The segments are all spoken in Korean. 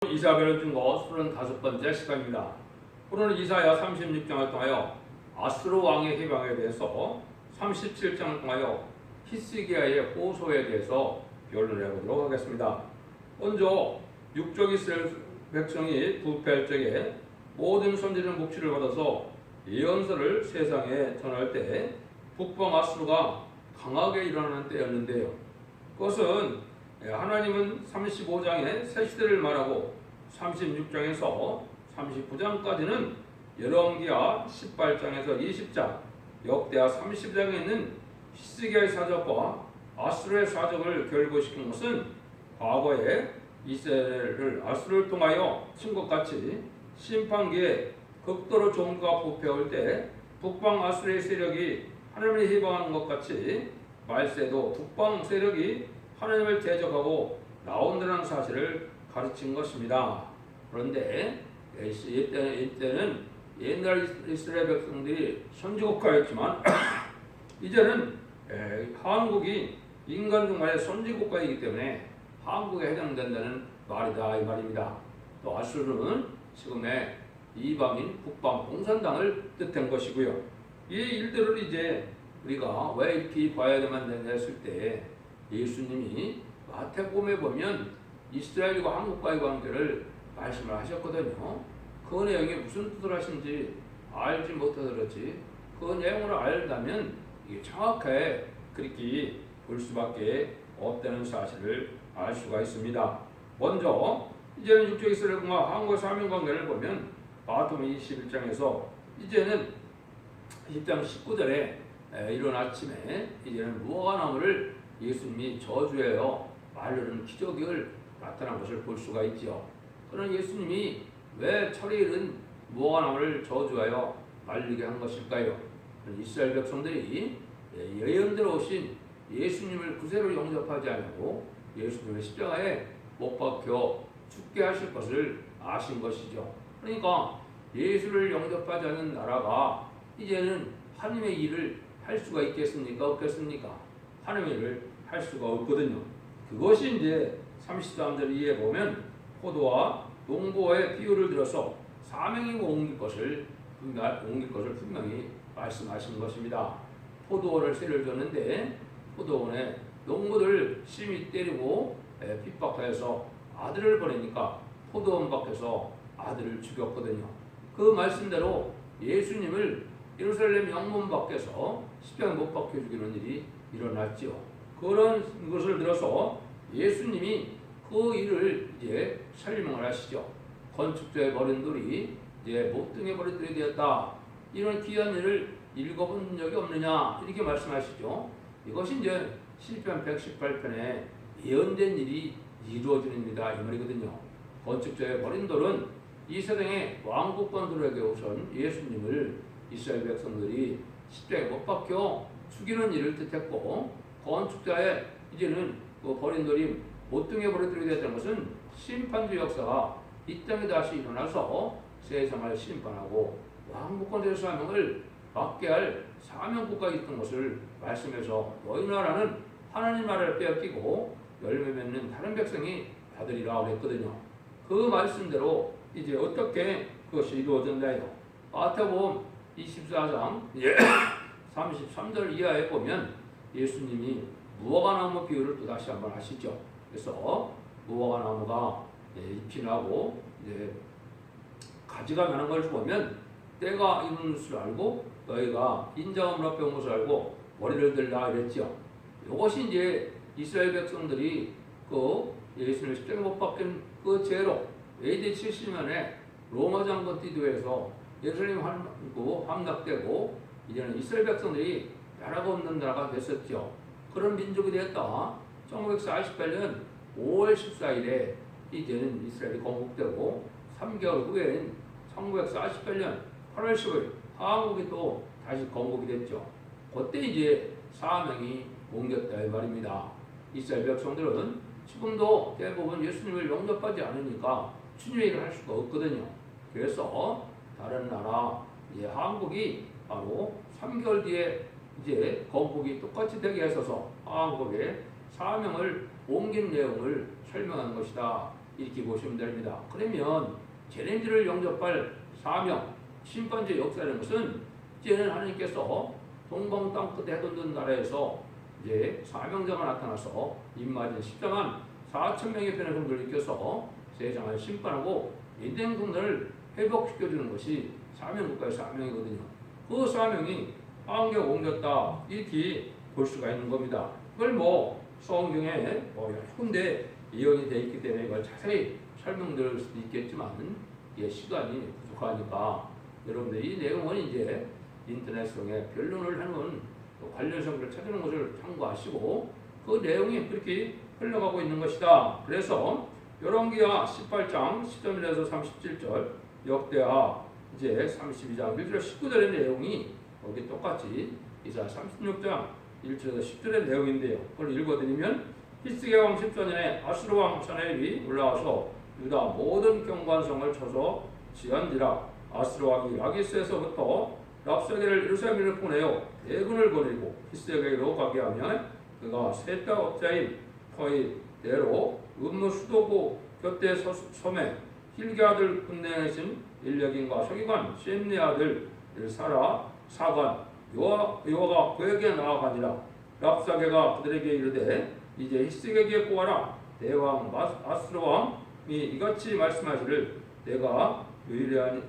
이사야를 증거 35번째 시간입니다. 오늘은 이사야 36장을 통하여 아수르 왕의 해방에 대해서 37장을 통하여 히스기야의 호소에 대해서 변론을 해보도록 하겠습니다. 먼저 육적 이스라엘 백성이 부패할 적에 모든 선지자의 묵시를 받아서 예언서를 세상에 전할 때 북방 아수르가 강하게 일어나는 때였는데요. 그것은 하나님은 35장에 새 시대를 말하고 36장에서 39장까지는 열왕기하 18장에서 20장, 역대하 30장에 있는 히스기야의 사적과 아수르의 사적을 결부시킨 것은 과거에 이스라엘을 아수르를 통하여 친 것 같이 심판기에 극도로 종교가 부패할 때 북방 아수르의 세력이 하나님을 해방하는 것 같이 말세도 북방 세력이 하나님을 대적하고 나온다는 사실을 가르친 것입니다. 그런데 이때는 옛날 이스라엘 백성들이 선지국가였지만 이제는 한국이 인간 중간의 선지국가이기 때문에 한국에 해당된다는 말이다 이 말입니다. 또 아수르는 지금의 이방인 북방 공산당을 뜻한 것이고요. 이 일들을 이제 우리가 왜 이렇게 봐야 되만 했을 때 예수님이 마태복음에 보면 이스라엘과 한국과의 관계를 말씀을 하셨거든요. 그 내용이 무슨 뜻을 하신지 알지 못해서 그렇지 그 내용을 알다면 이게 정확하게 그렇게 볼 수밖에 없다는 사실을 알 수가 있습니다. 먼저 이제는 육적 이스라엘과 한국의 사명관계를 보면 마태복음 21장에서 이제는 10장 19절에 이른 아침에 이제는 무화과나무를 예수님이 저주하여 말르는 기적을 나타난 것을 볼 수가 있죠. 그러나 예수님이 왜 철이 이른 무화과나무를 저주하여 말리게 한 것일까요? 이스라엘 백성들이 예언대로 오신 예수님을 구세로 영접하지 않고 예수님의 십자가에 못 박혀 죽게 하실 것을 아신 것이죠. 그러니까 예수를 영접하지 않는 나라가 이제는 하나님의 일을 할 수가 있겠습니까? 없겠습니까? 하나님의 일을 할 수가 없거든요. 그것이 이제 33절 이에 보면 포도와 농부의 비유를 들어서 사명이 옮길 것을 분명히 말씀하신 것입니다. 포도원을 세를 줬는데 포도원에 농부들 심히 때리고 핍박하여서 아들을 보내니까 포도원 밖에서 아들을 죽였거든요. 그 말씀대로 예수님을 예루살렘 영문 밖에서 십자가에 못 박혀 죽이는 일이 일어났지요. 그런 것을 들어서 예수님이 그 일을 이제 설명을 하시죠. 건축자의 버린 돌이 이제 못등에 버린 돌이 되었다. 이런 귀한 일을 읽어본 적이 없느냐 이렇게 말씀하시죠. 이것이 이제 시편 118편에 예언된 일이 이루어지는 일이다 이 말이거든요. 건축자의 버린 돌은 이 세상의 왕국권들에게 오신 예수님을 이스라엘 백성들이 십자가에 못 박혀 죽이는 일을 뜻했고 건축자의 이제는 그 버린 돌이 못등에 버린 돌이 되었다는 것은 심판주 역사가 이 땅에 다시 일어나서 세상을 심판하고 왕국권의 사명을 받게 할 사명국가가 있던 것을 말씀해서 너희 나라는 하나님 나라를 빼앗기고 열매 맺는 다른 백성이 받으리라 그랬거든요. 그 말씀대로 이제 어떻게 그것이 이루어졌나요? 마태복음 24장 33절 이하에 보면 예수님이 무화과나무 비유를 또 다시 한번 하시죠. 그래서 무화과나무가 잎이 나고 이제 가지가 나는 걸 보면 때가 이른 것을 알고 너희가 인자함을 앞에 온 것을 알고 머리를 들라 이랬죠. 이것이 이제 이스라엘 백성들이 그 예수님을 십자가에 못 박힌 그 죄로 AD 70년에 로마 장군 디도에서 예루살렘이 함락되고 이제는 이스라엘 백성들이 나라가 없는 나라가 됐었죠. 그런 민족이 되었다. 1948년 5월 14일에 이제는 이스라엘이 건국되고 3개월 후엔 1948년 8월 10일 한국이 또 다시 건국이 됐죠. 그때 이제 사명이 옮겼다 이 말입니다. 이스라엘 백성들은 지금도 대부분 예수님을 영접하지 않으니까 주님의 일을 할 수가 없거든요. 그래서 다른 나라 이제 한국이 바로 3개월 뒤에 이제 건국이 똑같이 되게 하셔서 한국의 사명을 옮긴 내용을 설명한 것이다. 이렇게 보시면 됩니다. 그러면 쟤네들을 영접할 사명, 심판제 역사라는 것은 이제는 하나님께서 동방 땅끝에 해돋는 나라에서 이제 사명자가 나타나서 입맞은 14만 4천 명의 편의 성도를 일으켜서 세상을 심판하고 인생 국론을 회복시켜주는 것이 사명국가의 사명이거든요. 그 사명이 환경 옮겼다 이렇게 볼 수가 있는 겁니다. 그걸 성경에 여러 군데 이용이 되어 있기 때문에 이걸 자세히 설명드릴 수도 있겠지만 이게 시간이 부족하니까 여러분들이 이 내용은 이제 인터넷상에 변론을 하는 관련 성경을 찾는 것을 참고하시고 그 내용이 그렇게 흘러가고 있는 것이다. 그래서 열왕기하 18장 10절에서 37절, 역대하 이제 32장 1절 19절의 내용이 여기 똑같이 이사 36장 1절에서 10절의 내용인데요. 그걸 읽어드리면 히스기야 왕 14년에 아수르 왕 사나엘이 올라와서 유다 모든 경관성을 쳐서 지한지라. 아수르 왕이 라기스에서부터 랍사게를 예루살렘으로 보내어 대군을 보내고 히스기야에게로 가게 하며 그가 셋다 업자인 터이 대로 음무 수도고 곁에 섬에 힐기 아들 군내신 일력인과 서기관 셈네 아들 사라 사관 요아가 그에게 나아가니라. 랍사게가 그들에게 이르되 이제 히스기야에게 구하라. 대왕 아수르 왕이 이같이 말씀하시를 내가 의뢰하니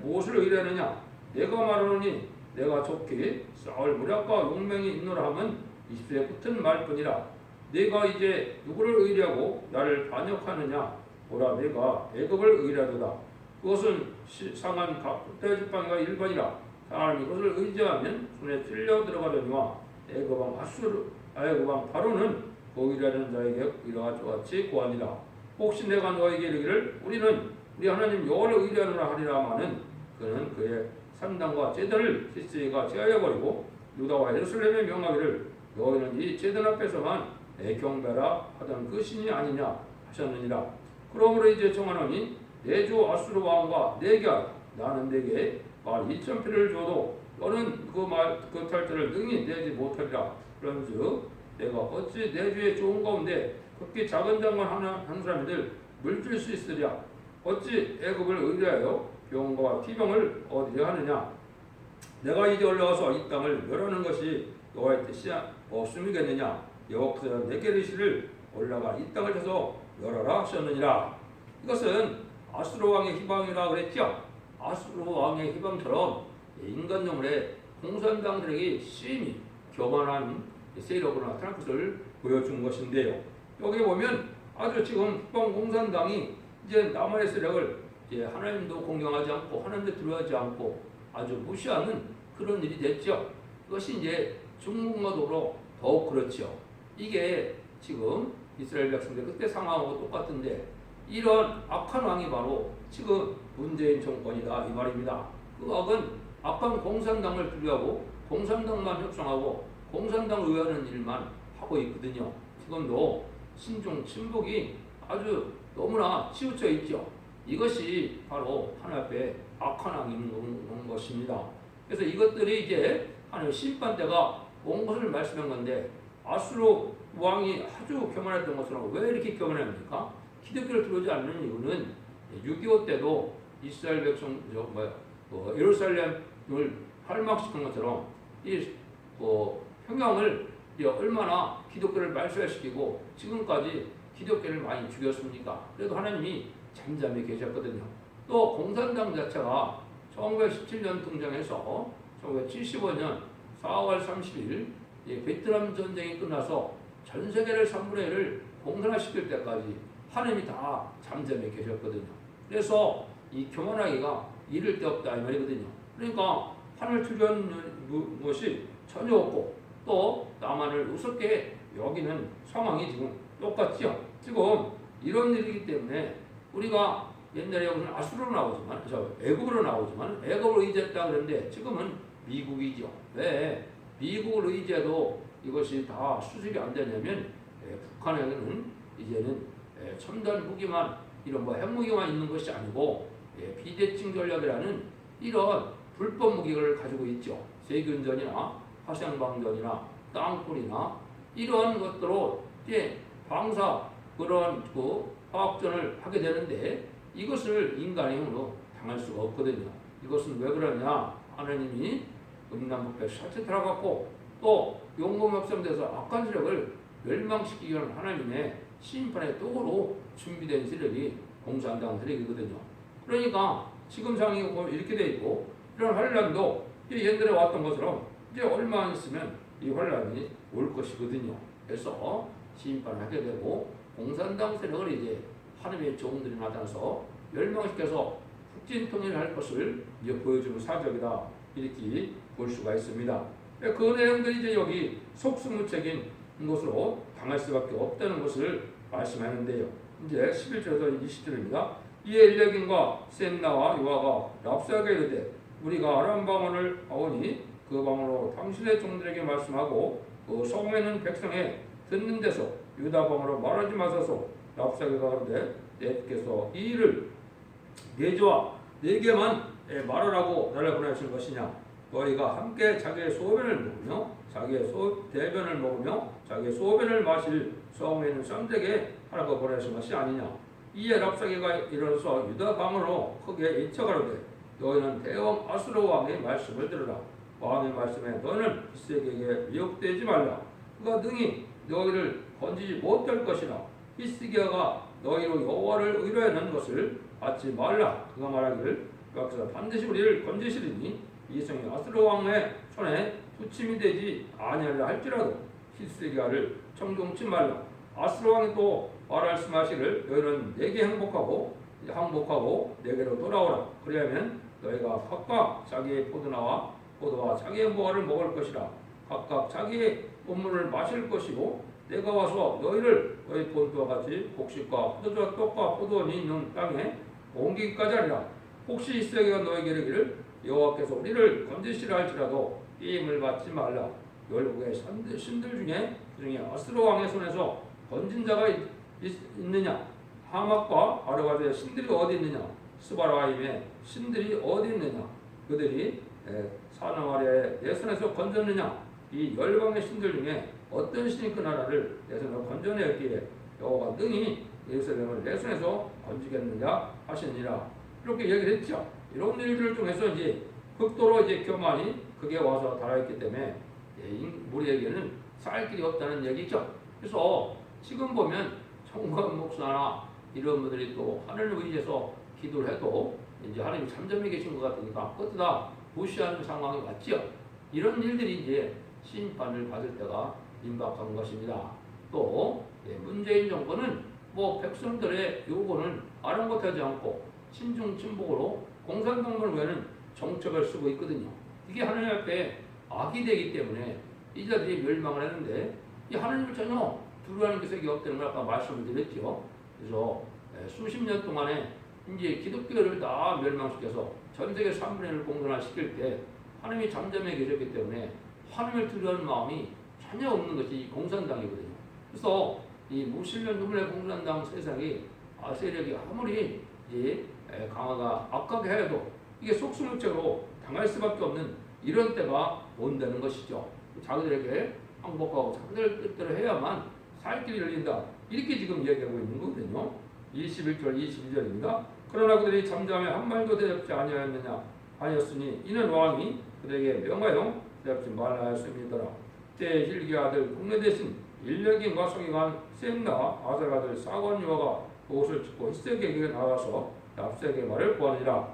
무엇을 의뢰하느냐. 내가 말하노니 내가 좋게 싸울 무력과 용맹이 있노라 함은 20세에 붙은 말뿐이라. 내가 이제 누구를 의뢰하고 나를 반역하느냐. 보라 내가 애굽을 의뢰하도다. 그것은 상한 국대지방과 일반이라. 사람이 그것을 의지하면 손에 찔려 들어가려니와 애굽 왕 바로는 그 의뢰하는 자에게 이러한 같이 고하니라. 혹시 내가 너에게 이르기를 우리 하나님 여호와를 의뢰하노라 하리라마는 그는 그의 산당과 제단을 히스기야가 제하여버리고 유다와 예루살렘에 명하기를 너희는 이 제단 앞에서만 내 경배라 하던 그 신이 아니냐 하셨느니라. 그러므로 이제 정하노니 내 주 아수르 왕과 내게 하라. 나는 내게 말 2,000필을 줘도 너는 그 탈퇴를 능히 내지 못하리라. 그런즉 내가 어찌 내 주의 좋은 가운데 극히 작은 장관 한 사람들 물줄 수 있으랴. 어찌 애굽을 의뢰하여 병과 기병을 얻으려 하느냐. 내가 이제 올라와서 이 땅을 멸하는 것이 여호와의 뜻이 없음이겠느냐. 여호와께서 내게 이르시기를 올라가 이 땅을 쳐서 멸하라 하셨느니라. 이것은 아수르 왕의 희망이라 그랬죠. 아수르 왕의 희망처럼 인간 영혼의 공산당들에게 심히 교만한 세력으로 나타날 것을 보여준 것인데요. 여기 보면 아주 지금 북방 공산당이 이제 남한의 세력을 이제 하나님도 공경하지 않고 하나님도 두려워하지 않고 아주 무시하는 그런 일이 됐죠. 그것이 이제 중국과 더불어 더욱 그렇죠. 이게 지금 이스라엘 백성들 그때 상황하고 똑같은데 이런 악한 왕이 바로 지금 문재인 정권이다 이 말입니다. 그 악은 악한 공산당을 두려워하고 공산당만 협상하고 공산당을 의하는 일만 하고 있거든요. 지금도 신중 친북이 아주 너무나 치우쳐 있죠. 이것이 바로 하나님 앞에 악한 왕이 있는 것입니다. 그래서 이것들이 이제 하나님 심판대가 온 것을 말씀한 건데 아수르 왕이 아주 교만했던 것으로 왜 이렇게 교만합니까? 기독교를 들어오지 않는 이유는 6.25 때도 이스라엘 백성 예루살렘을 할망시킨 것처럼 이 평양을 얼마나 기독교를 말살시키고 지금까지 기독교를 많이 죽였습니까? 그래도 하나님이 잠잠히 계셨거든요. 또 공산당 자체가 1917년 등장해서 1975년 4월 30일 베트남 전쟁이 끝나서 전 세계를 3분의 1을 공산화시킬 때까지 하나님이 다 잠잠히 계셨거든요. 그래서 이 교만하기가 이를 데 없다 이 말이거든요. 그러니까 하늘 투견 것이 전혀 없고 또 남한을 우습게 여기는 상황이 지금 똑같죠. 지금 이런 일이기 때문에 우리가 옛날에 무슨 아수르로 나오지만 애굽으로 나오지만 애굽을 의지했다 그랬는데 지금은 미국이죠. 왜 미국을 의지해도 이것이 다 수습이 안 되냐면 북한에는 이제는 첨단 무기만 이런 핵무기만 있는 것이 아니고 비대칭 전략이라는 이런 불법 무기를 가지고 있죠. 세균전이나 화생방전이나 땅굴이나 이러한 것들로 이제 방사 그런 화학전을 하게 되는데 이것을 인간의 힘으로 당할 수가 없거든요. 이것은 왜 그러냐? 하나님이 음란부패 샤체 들어갔고 또 용공협성돼서 악한 세력을 멸망시키기 위한 하나님의 심판의 도구로 준비된 세력이 공산당 세력이거든요. 그러니까 지금 상황이 이렇게 돼 있고 이런 환란도 옛날에 왔던 것처럼 이제 얼마 안 있으면 이 환란이 올 것이거든요. 그래서 심판을 하게 되고 공산당 세력을 이제 하나님의 종들이 나타나서 멸망시켜서 북진 통일을 할 것을 이제 보여주는 사적이다 이렇게 볼 수가 있습니다. 그 내용들이 이제 여기 속수무책인 것으로 당할 수밖에 없다는 것을 말씀하는데요. 이제 11절에서 20절입니다. 이에 엘레긴과 셈나와 요아가 랍사게 이르되 우리가 아람 방언을 하오니 그 방언으로 당신의 종들에게 말씀하고 그 성에는 백성에 듣는 데서 유다 방언으로 말하지 마소서. 랍사게가 그러되 내께서 이 일을 내주와 내게만 말하라고 나를 보내신 것이냐? 너희가 함께 자기의 소변을 먹으며 자기의 대변을 먹으며 자기의 소변을 마실 성에 있는 쌈되게 하라고 보내신 것이 아니냐? 이에 랍사게가 일어나서 유다 방언으로 크게 인척하려되 너희는 대왕 아수르 왕의 말씀을 들으라. 왕의 말씀에 너희는 히스기야에게 미혹되지 말라. 그가 능히 너희를 건지지 못할 것이라. 히스기야가 너희로 여호와를 의뢰하는 것을 받지 말라. 그가 말하기를 여호와께서 반드시 우리를 건지시리니 이 성이 아수르 왕의 손에 부침이 되지 아니하려 할지라도 히스기야를 청종치 말라. 아수르 왕이 또 말씀하시기를 너희는 내게 항복하고 내게로 돌아오라. 그리하면 너희가 각각 자기의 포도와 자기의 무화를 먹을 것이라. 각각 자기의 분물을 마실 것이고 내가 와서 너희를 너희 본토와 같이 곡식과 포도주와 떡과 포도원이 있는 땅에 옮기기까지 하리라. 혹시 히스기야가 너에게 이르기를 여호와께서 우리를 건지시라 할지라도 이 힘을 받지 말라. 열국의 신들 중에 그중에 아수르 왕의 손에서 건진 자가 있느냐? 하맛과 아르바드의 신들이 어디 있느냐? 스바라임의 신들이 어디 있느냐? 그들이 사람 아래에 내 손에서 건졌느냐? 이 열방의 신들 중에 어떤 신이 그 나라를 내 손으로 건져내었기에 여호와가 능히 예루살렘을 내 손에서 건지겠느냐 하시니라. 이렇게 얘기를 했죠. 이런 일들을 통해서 이제 극도로 이제 교만이 그게 와서 달아있기 때문에 우리에게는 살 길이 없다는 얘기죠. 그래서 지금 보면 정관 목사나 이런 분들이 또 하늘을 의지해서 기도를 해도 이제 하나님이 잠잠히 계신 것 같으니까 그것도 다 무시하는 상황이 왔죠. 이런 일들이 이제 심판을 받을 때가 임박한 것입니다. 또 문재인 정부는 백성들의 요구는 아랑곳하지 않고 친중 친북으로 공산당을 외는 정책을 쓰고 있거든요. 이게 하나님 앞에 악이 되기 때문에 이 자들이 멸망을 했는데 이 하나님을 전혀 두려워하는 기색이 없다는 걸 아까 말씀을 드렸죠. 그래서 수십 년 동안에 이제 기독교를 다 멸망시켜서 전 세계 3분의 1을 공산화시킬 때 하나님이 잠잠해 계셨기 때문에 하나님을 두려워하는 마음이 전혀 없는 것이 공산당이거든요. 그래서 이 무신론 흉내 공산당 세상이 세력이 아무리 이제 강화가 악하게 해도 이게 속수무책으로 당할 수밖에 없는 이런 때가 온다는 것이죠. 자기들에게 항복하고 자기들 뜻대로 해야만 살 길이 열린다. 이렇게 지금 얘기하고 있는 거거든요. 21절 22절입니다. 그러나 그들이 잠잠해 한 말도 대답지 아니었으니 이는 왕이 그들에게 명하여 대답지 말라 하였음이더라. 때 힐기야 아들 국내 대신 일렉인과 성이간 셈나 아들 아들 사건 요아가 옷을 찢고 히스기야에게 나가서 랍사게의 말을 구하니라.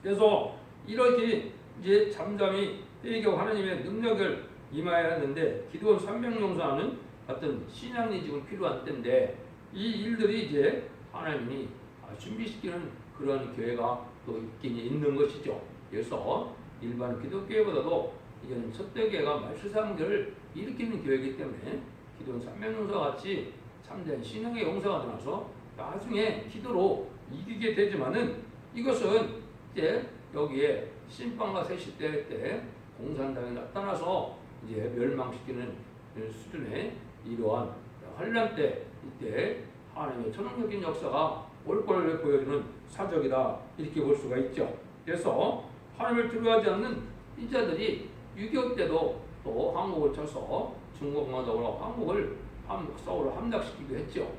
그래서 이렇게 이제 잠잠히 회개하고 하나님의 능력을 임하여야 하는데 기도원 300용사는 어떤 신앙이 지금 필요한 때인데 이 일들이 이제 하나님이 준비시키는 그런 교회가 또 있긴 있는 것이죠. 그래서 일반 기독교회보다도 이제는 첫대교회가 말세상들을 일으키는 교회이기 때문에 기도원 300용사 같이 참된 신앙의 용사가 되어서 나중에 기도로 이기게 되지만은 이것은 이제 여기에 심판과 세시대 때 공산당이 나타나서 이제 멸망시키는 수준의 이러한 환란 때 이때 하나님의 천원적인 역사가 올 것을 보여주는 사적이다 이렇게 볼 수가 있죠. 그래서 하나님을 두려워하지 않는 이 자들이 6.25 때도 또 한국을 쳐서 중국공화국으로 한국을 서울을 함락시키기도 했죠.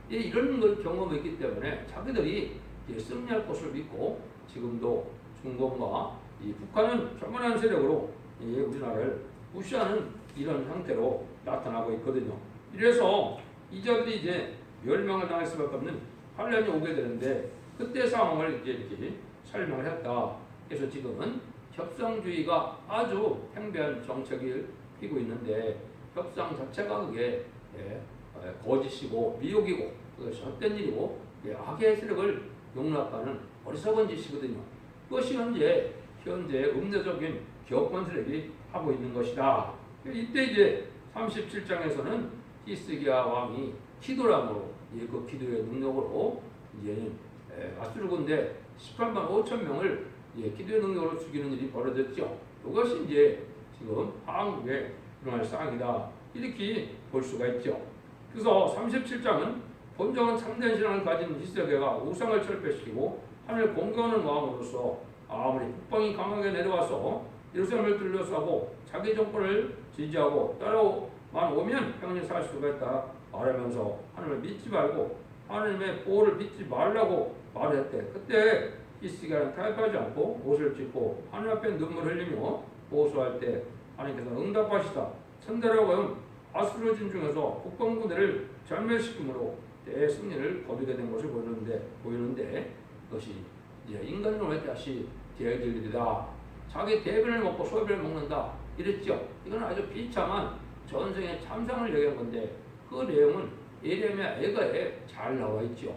이런 걸 경험했기 때문에 자기들이 승리할 것을 믿고 지금도 중공과 이 북한은 교만한 세력으로 우리나라를 무시하는 이런 형태로 나타나고 있거든요. 이래서 이자들이 이제 멸망을 당할 수밖에 없는 환란이 오게 되는데 그때 상황을 이제 이렇게 설명을 했다. 그래서 지금은 협상주의가 아주 팽배한 정책을 피고 있는데 협상 자체가 그게 거짓이고 미혹이고 그것이 헛된 일이고 악의 세력을 용납하는 어리석은 짓이거든요. 그것이 현재 음료적인 기업권 세력이 하고 있는 것이다. 이때 이제 37장에서는 히스기야 왕이 기도람으로 그 기도의 능력으로 이제 아수르 군대 18만 5천 명을 기도의 능력으로 죽이는 일이 벌어졌죠. 이것이 이제 지금 한국에 일어날 상황이다. 이렇게 볼 수가 있죠. 그래서 37장은 본정은 참된 신앙을 가진 히스기야가 우상을 철폐시키고 하늘 공경하는 왕으로서 아무리 북방이 강하게 내려와서 예루살렘을 둘러싸고 자기 정권을 지지하고 따라만 오면 평생 살 수가 있다 말하면서 하나님을 믿지 말고 하나님의 보호를 믿지 말라고 말했대. 그때 히스기야는 타협하지 않고 옷을 찢고 하늘 앞에 눈물 흘리며 보수할 때 하나님께서 응답하시다. 천대라고 하면 아수르 진중에서 북방군대를 전멸시킴으로 대승리를 거두게 된 것을 보이는데 그것이 이제 인간으로의 다시 되어질 일이다. 자기 대변을 먹고 소변을 먹는다 이랬죠. 이건 아주 비참한 전생의 참상을 얘기한 건데 그 내용은 예레미야 애가에 잘 나와 있죠.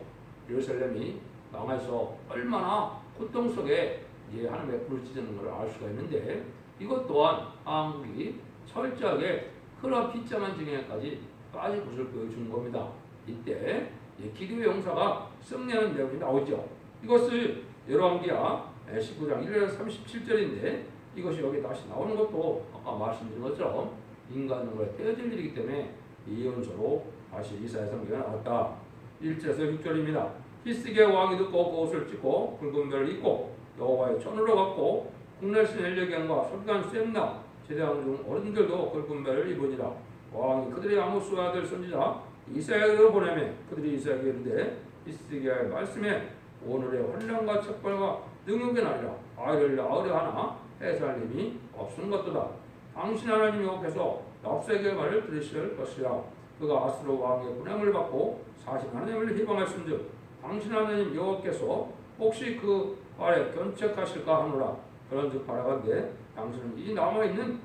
예루살렘이 망해서 얼마나 고통 속에 이제 하나님의 부르짖는 것을 알 수가 있는데 이것 또한 한국이 철저하게 그런 비참한 증에까지 빠질 것을 보여주는 겁니다. 이때 기도의 용사가 승리하는 내용이 나오죠. 이것을 열왕기하 19장 1절에서 37절인데 이것이 여기 다시 나오는 것도 아까 말씀드린 것처럼 인간으로의 떼어질 일이기 때문에 예언서로 다시 이사야 성경에 나왔다. 1절에서 6절입니다. 히스기야 왕이 듣고 그 옷을 찢고 붉은 벨을 입고 여호와의 전으로 갔고 국내신 엘레기안과 솔간 셈나 제대한 중 어른들도 붉은 벨을 입으니라. 왕이 그들의 아모스 아들 선지자 이사야를 보내매 그들이 이사야에게 이르되 히스기야의 말씀에 오늘의 환난과 책벌과 능욕의 날이라 아이를 낳으려 하나 해살 힘이 없는 것도다. 당신 하나님 여호와께서 납세의 말을 들으실 것이라. 그가 아수르 왕의 분양을 받고 사신 하나님을 희망하신즉 당신 하나님 여호와께서 혹시 그 말에 견책하실까 하노라. 그런즉 바라건대 당신은 이 남아있는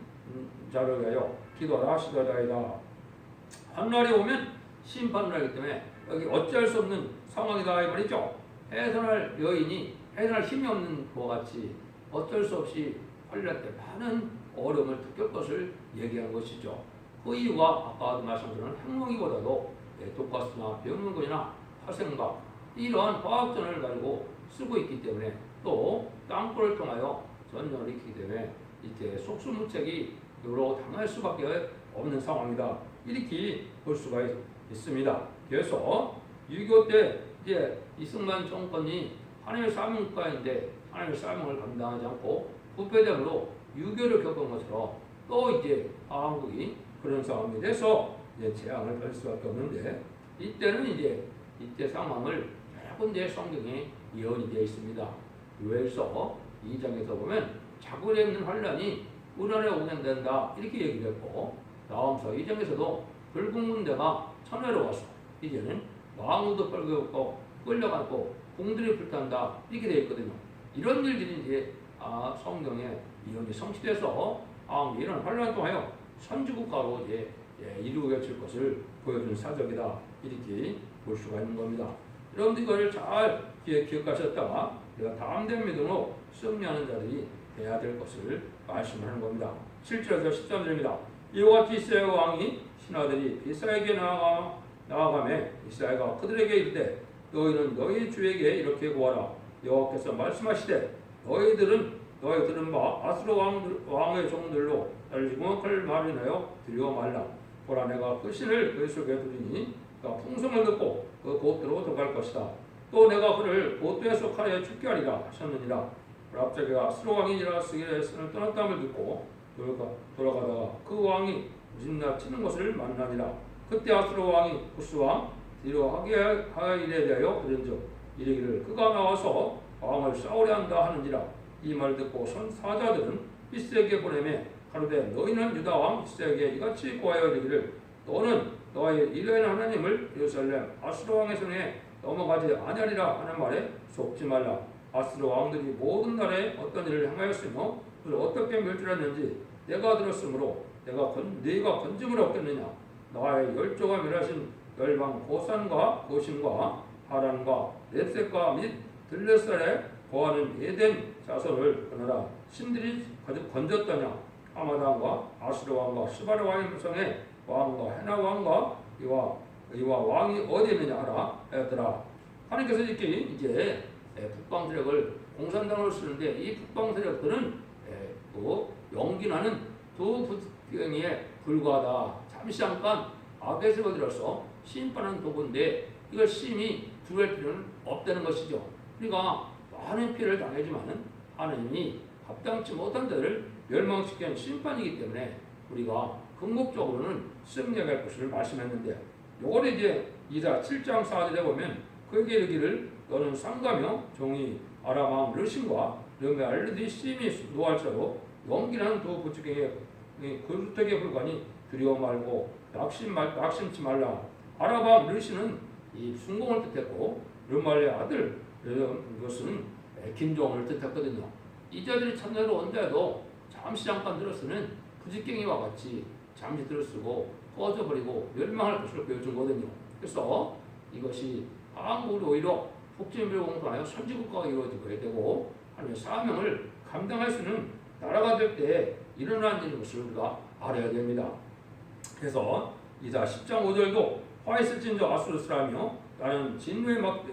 자를 위하여 기도하라 하시더라이다. 한날이 오면 심판날이기 때문에 여기 어찌할 수 없는 상황이다 이 말이죠. 해산할 여인이 해산할 힘이 없는 그와 같이 어쩔 수 없이 환란 때 많은 어려움을 겪을 것을 얘기한 것이죠. 그 이유가 아까도 말씀드린 핵무기보다도 독가스나 병문군이나 화생각 이러한 화학전을 가지고 쓰고 있기 때문에 또 땅굴을 통하여 전쟁을 일으키기 때문에 이때 속수무책이 여러 당할 수밖에 없는 상황이다. 이렇게 볼 수가 있습니다. 그래서 6.25 때 이제 이승만 정권이 하나님의 사명국가인데 하나님의 사명을 감당하지 않고 부패됨으로 6.25를 겪은 것처럼 또 이제 한국이 그런 상황이 돼서 이제 재앙을 받을 수밖에 없는데 이때는 이때 상황을 여러 군데 성경에 예언이 되어 있습니다. 요엘서 2장에서 보면 자국에 있는 환란이 우리나라에 오게 된다 이렇게 얘기했고 다음서 2장에서도 붉은 군대가 천하로 와서 이제는 왕후도 뻘겋고 끌려가고 궁들이 불탄다 이렇게 되어 있거든요. 이런 일들이 이제 성경에 예언이 성취돼서 이런 환란 통하여 선지국가로 이제 이루어질 것을 보여주는 사적이다 이렇게 볼 수가 있는 겁니다. 여러분들 이걸 잘 기억하셨다가 우리가 담대한 믿음으로 승리하는 자들이 돼야 될 것을 말씀하는 겁니다. 7절에서 13절입니다. 이와 같이 이스라엘 왕이 신하들이 이사야에게 나아가매 이사야가 그들에게 이르되 너희는 너희 주에게 이렇게 구하라. 여호와께서 말씀하시되 너희들은 바 아수르 왕의 종들로 나를 지목할 말을 인하여 두려워 말라. 보라 내가 그 신을 그 속에 두리니 그가 풍성을 듣고 그 고토로 들어갈 것이다. 또 내가 그를 고토에서 칼에 죽게 하리라 하셨느니라. 갑자기 아수르 왕이 일어나서 신을 떠났다함을 듣고 돌아가다가 그 왕이 무진나 치는 것을 만나니라. 그때 아수르 왕이 구스와 이러하게 하이래 대하여 그런즉 이르기를 그가 나와서 왕을 싸우려 한다 하는지라. 이 말 듣고 선사자들은 히스에게 보내매 가로되 너희는 유다 왕 히스에게 이같이 고하여 이르기를 너는 너의 이레인 하나님을 예루살렘 아수르 왕의 손에 넘어가지 아니하리라 하는 말에 속지 말라. 아수르 왕들이 모든 날에 어떤 일을 행하였으며 그를 어떻게 멸절했는지 내가 들었으므로 네가 건짐을 얻겠느냐. 나의 열조가 멸하신 열방 고산과 고심과 하란과 렙셋과 및 들레살에 거하는 에덴 자손을 끊어라. 신들이 건졌더냐. 하마단과 아수르 왕과 스바르 왕의 무성에 왕과 헤나 왕과 이와 왕이 어디 있느냐 하라 하였더라. 하나님께서 이렇게 이제 북방 세력을 공산당으로 쓰는데 이 북방 세력들은 용기나는 두 부경에 불과하다. 잠시 잠깐 악에 세워들어서 심판하는 도구인데 이걸 심히 두려울 필요는 없다는 것이죠. 우리가 많은 피해를 당하지만은 하나님이 합당치 못한 자를 멸망시키는 심판이기 때문에 우리가 궁극적으로는 승리할 것을 말씀했는데 요거를 이제 이사 7장 4절에 보면 그에게 이르기를 너는 상가며 종이 아람 왕 르신과 르메 알르디 심이 노할자로 용기나는 두 부축경에 그루터기에 불과니 두려워 말고 낙심치 말라. 아람 왕 르신은 이 순공을 뜻했고 르말의 아들 이것은 김종을 뜻했거든요. 이 자들이 참여로 온데도 잠시 잠깐 들었으면 부지깽이와 같이 잠시 들었으고 꺼져버리고 멸망할 것을 보여준 거거든요. 그래서 이것이 한국이 오히려 북진비를 공부하여 선지국가가 이루어져야 되고 하나님의 사명을 감당할 수 있는 나라가 될 때 일어나는 일인 것을 우리가 알아야 됩니다. 그래서 이사 10장 5절도 화 있을진저 아수르 사람이요 나는 진노의 막대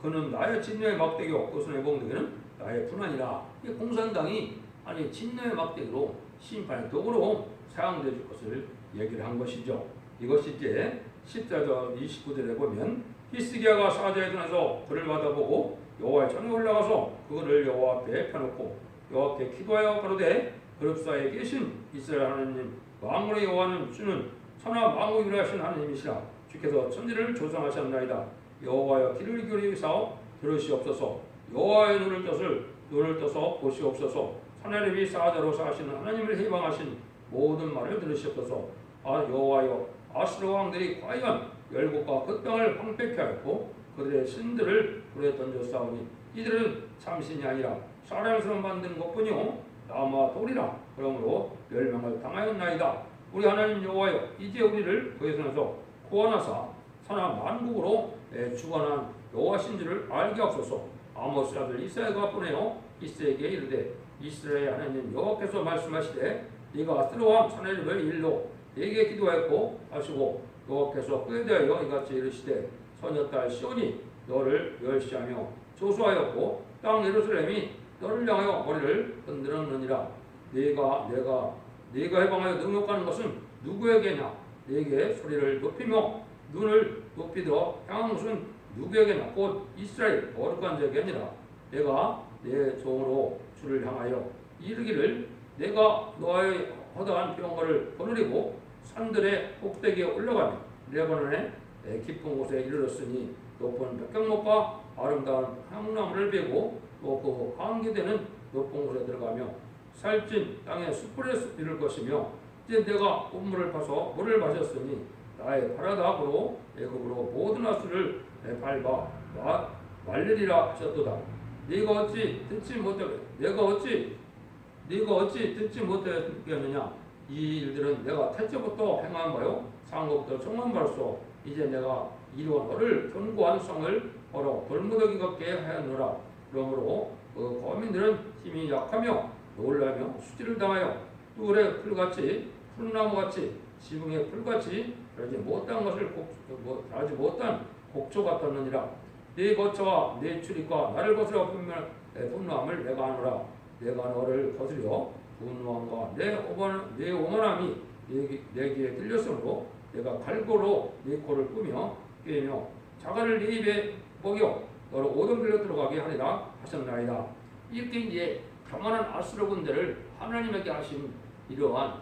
그는 나의 진노의 막대기요 그것은 애봉되기는 나의 분한이라. 이 공산당이 아니 진노의 막대기로 심판의 도구로 사용될 것을 얘기를 한 것이죠. 이것이 이제 14절 29절에 보면 히스기야가 사자에 드나서 그를 받아보고 여호와의 전에 올라가서 그를 여호와 앞에 펴놓고 여호와께 기도하여 가로되 그룹사에 계신 이스라엘 하나님 만군의 여호와는 주는 천하 만국을 하신 하나님이시라. 주께서 천지를 조성하셨나이다. 여호와여 귀를 기울이사 들으시옵소서. 여호와의 눈을 떠서 보시옵소서. 하나님이 사자로 사시는 하나님을 해방하신 모든 말을 들으시옵소서. 여호와여 아수르 왕들이 과연 열국과 그 땅을 황폐케 하였고 그들의 신들을 불에 던져 싸우니 이들은 참신이 아니라 사람으로 만든 것뿐이요 나무와 돌이라. 그러므로 멸망을 당하였나이다. 우리 하나님 여호와여 이제 우리를 그에서 구원하사 천하 만국으로 주관한 여호와신 줄을 알게 하소서. 아모스 아들 이사야가 보내어 이스에게 이르되 이스라엘 하나님 여호와께서 말씀하시되 네가 아수르 왕 사내립을 일로 네게 기도하였고 하시고 여호와께서 그에 대하여 이같이 이르시되 소녀딸 시온이 너를 멸시하며 조소하였고 땅 예루살렘이 너를 향하여 머리를 흔들었느니라. 네가 해방하여 능욕하는 것은 누구에게냐. 네게 소리를 높이며 눈을 높이 들어 향한 것은 누구에게냐. 곧 이스라엘 거룩한 자에게 아니라 내가 내 종으로 주를 향하여 이르기를 내가 너의 허다한 병거를 거느리고 산들의 꼭대기에 올라가며 레바논의 깊은 곳에 이르렀으니 높은 백향목과 아름다운 향나무를 베고 또 그 한기되는 높은 곳에 들어가며 살찐 땅에 숯불에 이를 것이며 이제 내가 꽃물을 파서 물을 마셨으니 나의 바라다으로 애굽으로 모든 아수를 밟아 말리리라 하셨도다. 네가 어찌 듣지 못하겠느냐. 이 일들은 내가 태초부터 행한 바요 상고부터 청한 바로서 이제 내가 이루어 너를 견고한 성을 걸어 돌무더기 같게 하였노라. 그러므로 그 거민들은 힘이 약하며 놀라며 수치를 당하여 뚫의 풀같이 풀나무같이 지붕의 풀같이 자라지 못한 곡초 같았느니라. 네 거처와 네 출입과 나를 거스려 분노함을 내가 하노라. 내가 너를 거스려 분노함과 내 오만함이 내게 들렸으므로 내가 갈고로 네 코를 꾸며 꿰며 자갈을 네 입에 먹여 너를 오던 길로 들어가게 하리라 하셨나이다. 이렇게 이제 교만한 아수르 군대를 하나님에게 하신 이러한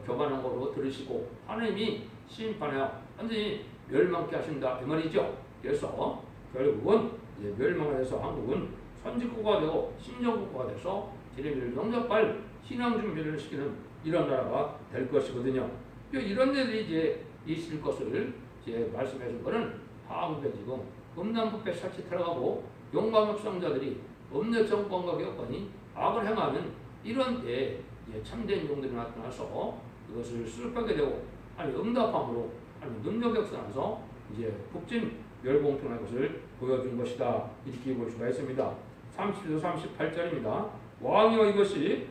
교만한 것으로 들으시고 하나님이 심판하여 완전히 멸망케 하신다 이 말이죠. 그래서 결국은 이제 멸망을 해서 한국은 선진국가가 되고 신정국가가 돼서 제레미를 영접할 신앙 준비를 시키는 이런 나라가 될 것이거든요. 이런 데들이 이제 있을 것을 이제 말씀해 준 거는 한국에 지금 음란부패 살치 들어가고 용광업성자들이 음녀 정권과 격건이 악을 행하는 이런 때 참된 종들이 나타나서 그것을 수습하게 되고 아니 응답함으로 아니 능력격선해서 이제 북진 멸공평할 것을 보여준 것이다 이렇게 볼 수가 있습니다. 37절 38절입니다. 왕이여 이것이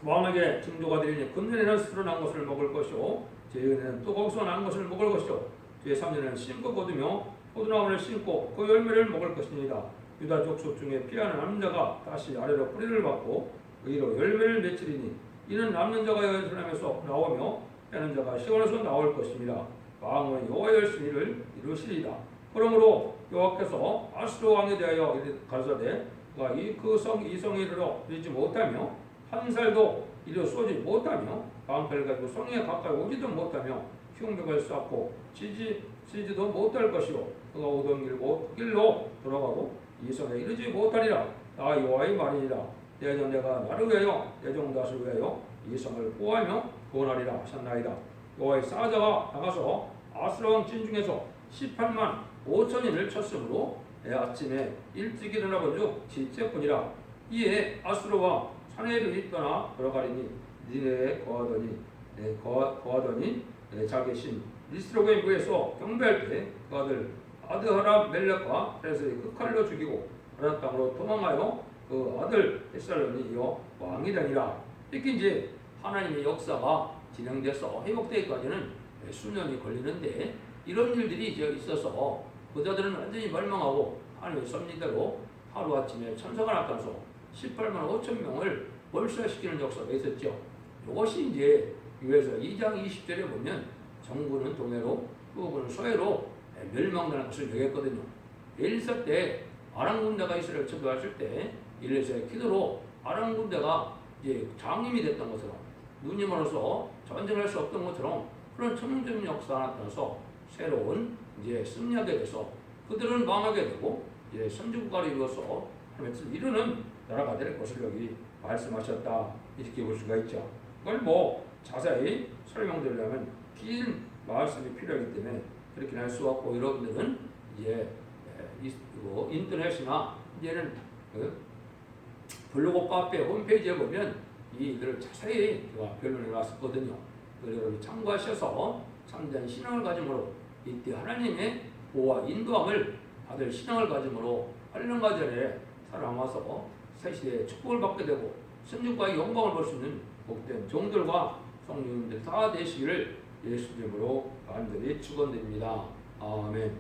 왕에게 증조가 되리니 금년에는 술을 난 것을 먹을 것이요 제2년에는 또 거기서 난 것을 먹을 것이요 제3년에는 심고 거두며 포도나무를 심고 그 열매를 먹을 것입니다. 유다 족속 중에 피하는 남자가 다시 아래로 뿌리를 받고 의로 열매를 맺으리니 이는 남는 자가 예루살렘에서 나오며 빼는 자가 시온에서 나올 것입니다. 왕은 여호와의 열심히를 이루시리이다. 그러므로 여호와께서 아수르 왕에 대하여 가라사대 그가 이 성에 이르러 이르지 못하며 한 살도 이르러 쏘지 못하며 방패를 가지고 성에 가까이 오지도 못하며 흉벽을 쌓고 치지도 못할 것이요 그가 오던 길로 돌아가고 이 성에 이르지 못하리라. 나 여호와의 말이니라. 내가 나를 위하여 내 종 다윗을 위하여 이 성을 보호하며 구원하리라 하셨나이다. 여호와의 사자가 나가서 아수르 왕 진중에서 18만 5천인을 쳤으므로 아침에 일찍 일어나 본즉 지체뿐이라. 이에 아수르 왕 사내립이 떠나 돌아가리니 니네에 거하더니 자기 신 리스로의 무에서 경배할 때 그 아들 아드하람 멜렉과 헤스를 그 칼로 죽이고 가나안 땅으로 도망하여 그 아들 햇살론이 이어 왕이 되니라. 이렇게 이제 하나님의 역사가 진행돼서 회복되기까지는 수년이 걸리는데 이런 일들이 이제 있어서 그자들은 완전히 멸망하고 하나님의 섭리대로 하루아침에 천사가 나타나서 18만 5천 명을 몰살시키는 역사가 있었죠. 이것이 이제 유에서 2장 20절에 보면 정부는 동해로 후국은 서해로 멸망되는 것을 얘기했거든요. 엘리사 때 아람 군대가 이스라엘을 쳐들어왔을 때 엘리사의 기도로 아람 군대가 이제 장님이 됐던 것처럼 눈이 멀어서 전쟁을 할 수 없던 것처럼 그런 천문적인 역사가 나타나서 새로운 이제 승리하게 돼서 그들은 망하게 되고 이제 선진국가를 이루어서 하나님을 이루는 나라가 될 것을 여기 말씀하셨다 이렇게 볼 수가 있죠. 그걸 뭐 자세히 설명드리려면 긴 말씀이 필요하기 때문에 그렇게 할 수 없고 여러분들은 이제 인터넷이나 이제는 블로그 카페 홈페이지에 보면 이들을 자세히 변론해 놨었거든요. 여러분이 참고하셔서 참된 신앙을 가짐으로 이때 하나님의 보호와 인도함을 받을 신앙을 가짐으로 8년가 전에 살아와서 새 시대에 축복을 받게 되고 선진과의 영광을 볼 수 있는 복된 종들과 성령님들 다 되시기를 예수 이름으로 간절히 축원드립니다. 아멘.